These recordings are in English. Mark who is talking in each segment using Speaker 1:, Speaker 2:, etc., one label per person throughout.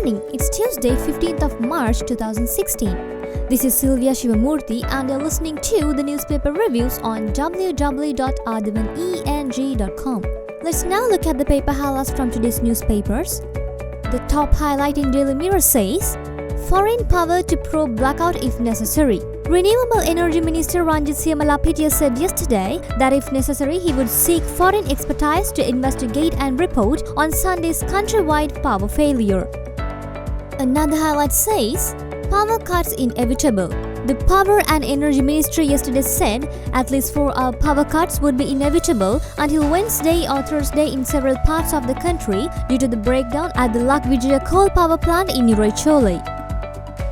Speaker 1: morning, it's Tuesday, 15th of March 2016. This is Sylvia Shivamurthy and you're listening to the newspaper reviews on www.athavaneng.com. Let's now look at the paper highlights from today's newspapers. The top highlight in Daily Mirror says, Foreign power to probe blackout if necessary. Renewable Energy Minister Ranjit Siyamalapitiya said yesterday that if necessary he would seek foreign expertise to investigate and report on Sunday's countrywide power failure. Another highlight says, Power cuts inevitable. The Power and Energy Ministry yesterday said at least 4-hour power cuts would be inevitable until Wednesday or Thursday in several parts of the country due to the breakdown at the Lakvijaya coal power plant in Niraichole.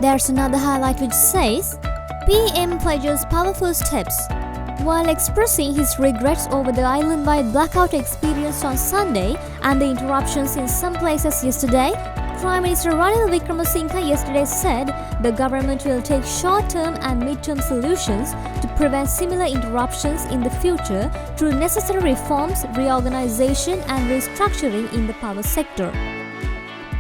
Speaker 1: There's another highlight which says, PM pledges powerful steps. While expressing his regrets over the island-wide blackout experienced on Sunday and the interruptions in some places yesterday, Prime Minister Ranil Wickremesinghe yesterday said the government will take short-term and mid-term solutions to prevent similar interruptions in the future through necessary reforms, reorganization and restructuring in the power sector.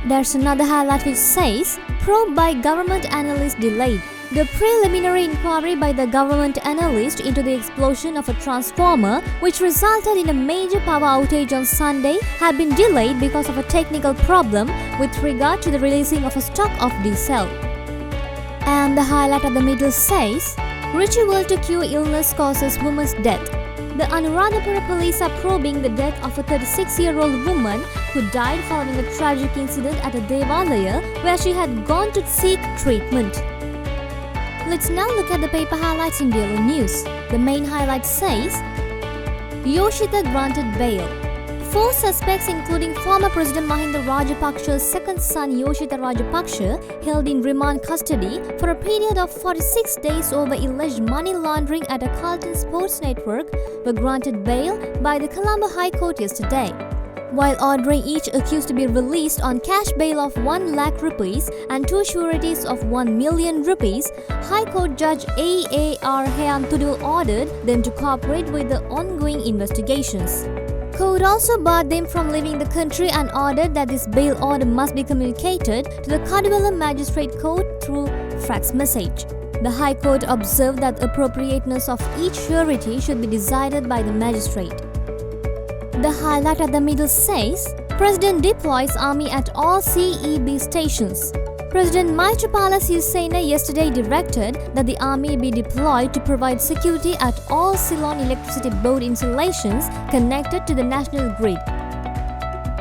Speaker 1: There's another highlight which says, Probe by government analyst delayed. The preliminary inquiry by the government analyst into the explosion of a transformer, which resulted in a major power outage on Sunday, had been delayed because of a technical problem with regard to the releasing of a stock of diesel. And the highlight at the middle says, Ritual to cure illness causes woman's death. The Anuradhapura police are probing the death of a 36-year-old woman who died following a tragic incident at a Devalaya where she had gone to seek treatment. Let's now look at the paper highlights in Daily News. The main highlight says, Yoshitha granted bail. 4 suspects including former President Mahinda Rajapaksha's second son Yoshitha Rajapaksha held in remand custody for a period of 46 days over alleged money laundering at a Carlton Sports Network were granted bail by the Colombo High Court yesterday. While ordering each accused to be released on cash bail of 1 lakh rupees and 2 sureties of 1 million rupees, High Court Judge A.A.R. Heyanthudul ordered them to cooperate with the ongoing investigations. Court also barred them from leaving the country and ordered that this bail order must be communicated to the Kaduvela Magistrate Court through fax message. The High Court observed that the appropriateness of each surety should be decided by the magistrate. The highlight at the middle says, President deploys army at all CEB stations. President Maithripala Sirisena yesterday directed that the army be deployed to provide security at all Ceylon Electricity Board installations connected to the national grid.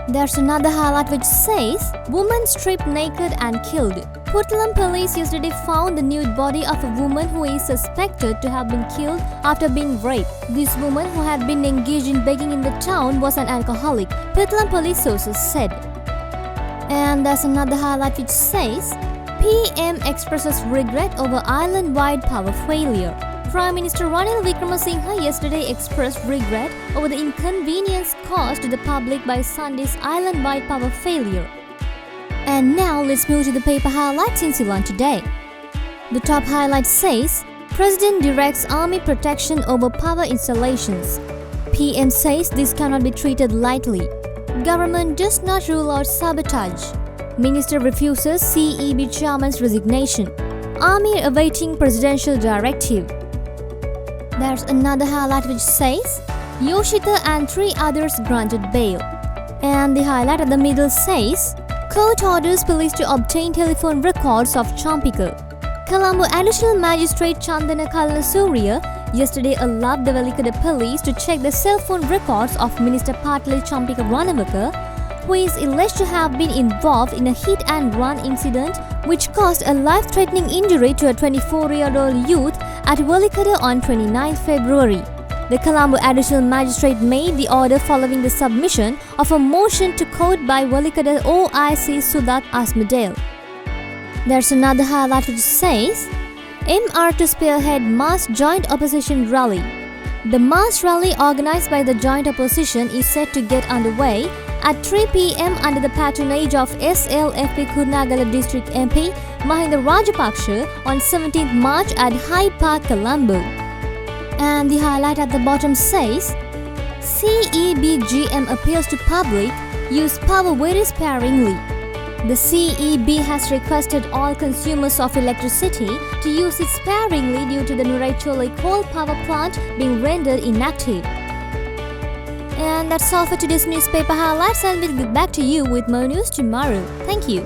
Speaker 1: There's another highlight which says, Woman stripped naked and killed. Puttalam police yesterday found the nude body of a woman who is suspected to have been killed after being raped. This woman, who had been engaged in begging in the town, was an alcoholic, Puttalam police sources said. And there's another highlight which says, PM expresses regret over island-wide power failure. Prime Minister Ranil Wickremesinghe yesterday expressed regret over the inconvenience caused to the public by Sunday's island-wide power failure. And now let's move to the paper highlights in Ceylon today. The top highlight says, President directs army protection over power installations. PM says this cannot be treated lightly. Government does not rule out sabotage. Minister refuses CEB chairman's resignation. Army awaiting presidential directive. There's another highlight which says, Yoshitha and 3 others granted bail. And the highlight at the middle says, Court orders police to obtain telephone records of Champika. Colombo Additional Magistrate Chandana Kalanasuriya yesterday allowed the Velikada police to check the cell phone records of Minister Patli Champika Ranavaka, who is alleged to have been involved in a hit-and-run incident which caused a life-threatening injury to a 24-year-old youth at Velikada on 29 February. The Colombo Additional Magistrate made the order following the submission of a motion to court by Velikada OIC Sudat Asmedale. There's another highlight which says, MR to spearhead mass joint opposition rally. The mass rally organized by the joint opposition is set to get underway at 3 p.m. under the patronage of SLFP Kurnagala District MP Mahinda Rajapaksha on 17th March at Hyde Park, Colombo. And the highlight at the bottom says, CEBGM appeals to public, use power very sparingly. The CEB has requested all consumers of electricity to use it sparingly due to the Nuraitole coal power plant being rendered inactive. And that's all for today's newspaper highlights, and we'll get back to you with more news tomorrow. Thank you.